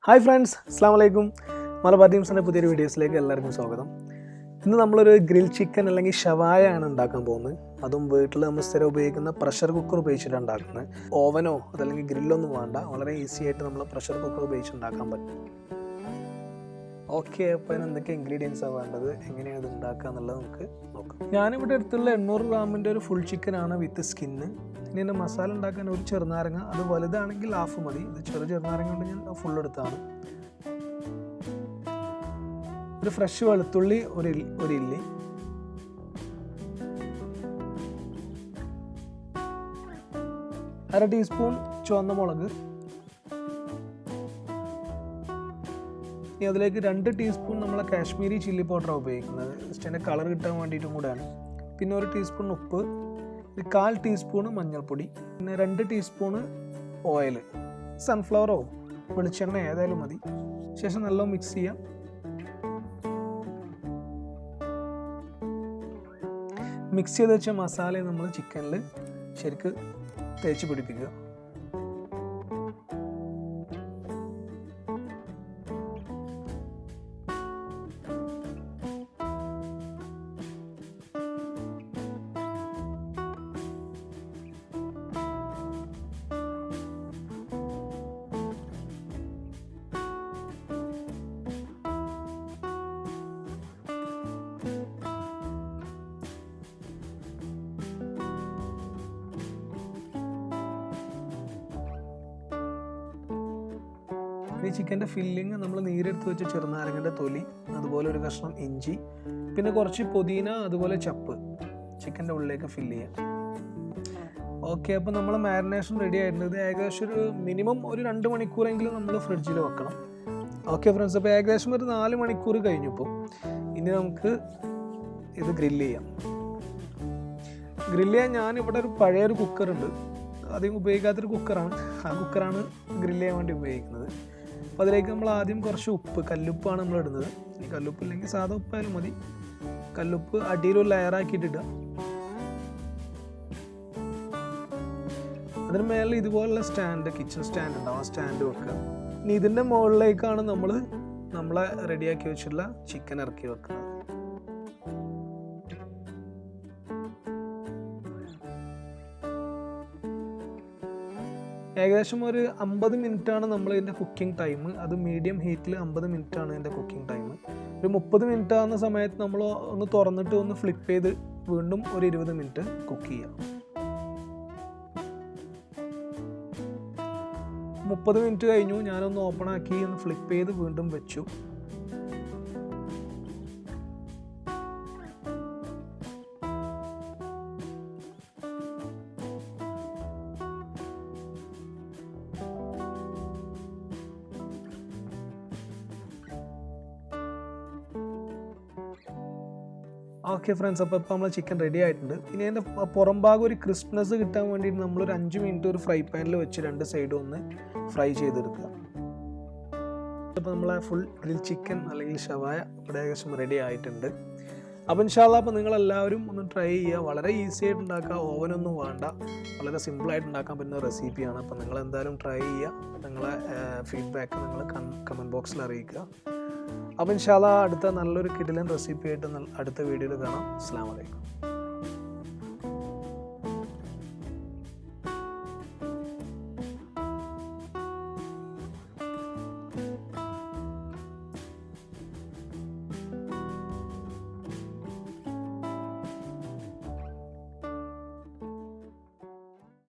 Hi friends, അസ്സാം വലൈക്കും. മലബാർ ടീംസിൻ്റെ പുതിയൊരു വീഡിയോസിലേക്ക് എല്ലാവർക്കും സ്വാഗതം. ഇന്ന് നമ്മളൊരു ഗ്രിൽ ചിക്കൻ അല്ലെങ്കിൽ ഷവായ ആണ് ഉണ്ടാക്കാൻ പോകുന്നത്. അതും വീട്ടിൽ നമ്മൾ സ്ഥിരം ഉപയോഗിക്കുന്ന പ്രഷർ കുക്കർ ഉപയോഗിച്ചിട്ടാണ് ഉണ്ടാക്കുന്നത്. ഓവനോ അതല്ലെങ്കിൽ ഗ്രില്ലൊന്നും വേണ്ട, വളരെ ഈസി ആയിട്ട് നമ്മൾ പ്രഷർ കുക്കർ ഉപയോഗിച്ച് ഉണ്ടാക്കാൻ പറ്റും. ഓക്കെ, അപ്പോൾ അതിന് എന്തൊക്കെ ഇൻഗ്രീഡിയൻസാണ് വേണ്ടത്, എങ്ങനെയാണ് ഇത് ഉണ്ടാക്കുക എന്നുള്ളത് നമുക്ക് നോക്കാം. ഞാനിവിടെ അടുത്തുള്ള 800 ഗ്രാമിൻ്റെ ഒരു ഫുൾ ചിക്കനാണ് വിത്ത് സ്കിന്ന്. ഇനി എൻ്റെ മസാല ഉണ്ടാക്കാൻ ഒരു ചെറുനാരങ്ങ, അത് വലുതാണെങ്കിൽ ഹാഫ് മതി. ഇത് ചെറുനാരങ്ങ കൊണ്ട് ഞാൻ ഫുൾ എടുത്താണ്. ഒരു ഫ്രഷ് വെളുത്തുള്ളി ഒരു ഇല്ലി, അര ടീസ്പൂൺ ചുവന്ന മുളക്, ഇനി അതിലേക്ക് 2 ടീസ്പൂൺ നമ്മളെ കാശ്മീരി ചില്ലി പൗഡറാണ് ഉപയോഗിക്കുന്നത്. ജസ്റ്റ് അതിൻ്റെ കളർ കിട്ടാൻ വേണ്ടിയിട്ടും കൂടെയാണ്. പിന്നെ 1 ടീസ്പൂൺ ഉപ്പ്, 1/4 ടീസ്പൂൺ മഞ്ഞൾപ്പൊടി, പിന്നെ 2 ടീസ്പൂണ് ഓയിൽ, സൺഫ്ലവറോ വെളിച്ചെണ്ണ ഏതായാലും മതി. ശേഷം നല്ലോണം മിക്സ് ചെയ്യാം. മിക്സ് ചെയ്ത് വെച്ച മസാല നമ്മൾ ചിക്കനിൽ ശരിക്ക് തേച്ച് പിടിപ്പിക്കുക. ഈ ചിക്കൻ്റെ ഫില്ലിങ് നമ്മൾ നീരെടുത്ത് വെച്ച ചെറുനാരങ്ങൻ്റെ തൊലി, അതുപോലെ ഒരു കഷ്ണം ഇഞ്ചി, പിന്നെ കുറച്ച് പുതിന, അതുപോലെ ചപ്പ് ചിക്കൻ്റെ ഉള്ളിലേക്ക് ഫില്ല് ചെയ്യാം. ഓക്കെ, അപ്പോൾ നമ്മൾ മാരിനേഷൻ റെഡി ആയിട്ടുണ്ട്. ഇത് ഏകദേശം ഒരു മിനിമം ഒരു 2 മണിക്കൂറെങ്കിലും നമ്മൾ ഫ്രിഡ്ജിൽ വെക്കണം. ഓക്കെ ഫ്രണ്ട്സ്, അപ്പോൾ ഏകദേശം ഒരു 4 മണിക്കൂർ കഴിഞ്ഞപ്പോൾ ഇനി നമുക്ക് ഇത് ഗ്രില്ല് ചെയ്യാം. ഗ്രില്ല് ചെയ്യാൻ ഞാനിവിടെ ഒരു പഴയൊരു കുക്കറുണ്ട്, അധികം ഉപയോഗിക്കാത്തൊരു കുക്കറാണ്. ആ കുക്കറാണ് ഗ്രില്ല് ചെയ്യാൻ വേണ്ടി ഉപയോഗിക്കുന്നത്. അപ്പോൾ അതിലേക്ക് നമ്മൾ ആദ്യം കുറച്ച് ഉപ്പ്, കല്ലുപ്പാണ് നമ്മൾ ഇടുന്നത്. ഇനി കല്ലുപ്പ് ഇല്ലെങ്കിൽ സാധാ ഉപ്പായാലും മതി. കല്ലുപ്പ് അടിയിലൊരു ലെയറാക്കിയിട്ടിടുക. അതിന് മേലെ ഇതുപോലുള്ള സ്റ്റാൻഡ്, കിച്ചൺ സ്റ്റാൻഡ് ഉണ്ടാവും, ആ സ്റ്റാൻഡ് വെക്കുക. ഇനി ഇതിൻ്റെ മുകളിലേക്കാണ് നമ്മളെ റെഡിയാക്കി വെച്ചിട്ടുള്ള ചിക്കൻ ഇറക്കി വെക്കുന്നത്. ഏകദേശം ഒരു 50 മിനിറ്റാണ് നമ്മൾ ഇതിൻ്റെ കുക്കിംഗ് ടൈം. അത് മീഡിയം ഹീറ്റിൽ 50 മിനിറ്റാണ് ഇതിൻ്റെ കുക്കിംഗ് ടൈം. ഒരു 30 മിനിറ്റ് ആകുന്ന സമയത്ത് നമ്മൾ ഒന്ന് തുറന്നിട്ട് ഒന്ന് ഫ്ലിപ്പ് ചെയ്ത് വീണ്ടും ഒരു 20 മിനിറ്റ് കുക്ക് ചെയ്യാം. 30 മിനിറ്റ് കഴിഞ്ഞു. ഞാനൊന്ന് ഓപ്പൺ ആക്കി ഒന്ന് ഫ്ലിപ്പ് ചെയ്ത് വീണ്ടും വെച്ചു. ഓക്കെ ഫ്രണ്ട്സ്, അപ്പോൾ നമ്മൾ ചിക്കൻ റെഡി ആയിട്ടുണ്ട്. ഇനി അതിൻ്റെ പുറം ഭാഗം ഒരു ക്രിസ്പ്നെസ് കിട്ടാൻ വേണ്ടിയിട്ട് നമ്മളൊരു 5 മിനിറ്റ് ഒരു ഫ്രൈ പാനിൽ വെച്ച് 2 സൈഡും ഒന്ന് ഫ്രൈ ചെയ്തെടുക്കുക. അപ്പോൾ നമ്മളെ ഫുൾ ഗ്രിൽ ചിക്കൻ അല്ലെങ്കിൽ ഷവായ ഇവിടെ ഏകദേശം റെഡി ആയിട്ടുണ്ട്. അപ്പോൾ ഇൻഷാല്ലാ, അപ്പോൾ നിങ്ങളെല്ലാവരും ഒന്ന് ട്രൈ ചെയ്യുക. വളരെ ഈസി ആയിട്ട് ഉണ്ടാക്കുക, ഓവനൊന്നും വേണ്ട, വളരെ സിമ്പിളായിട്ട് ഉണ്ടാക്കാൻ പറ്റുന്ന റെസിപ്പിയാണ്. അപ്പോൾ നിങ്ങളെന്തായാലും ട്രൈ ചെയ്യുക. നിങ്ങളെ ഫീഡ്ബാക്ക് നിങ്ങൾ കമൻറ്റ് ബോക്സിൽ അറിയിക്കുക. അപ്പോൾ ഇൻഷാല്ലാ അടുത്ത നല്ലൊരു കിടിലൻ റെസിപ്പി ആയിട്ട് അടുത്ത വീഡിയോയിൽ കാണാം. അസ്സലാമു അലൈക്കും.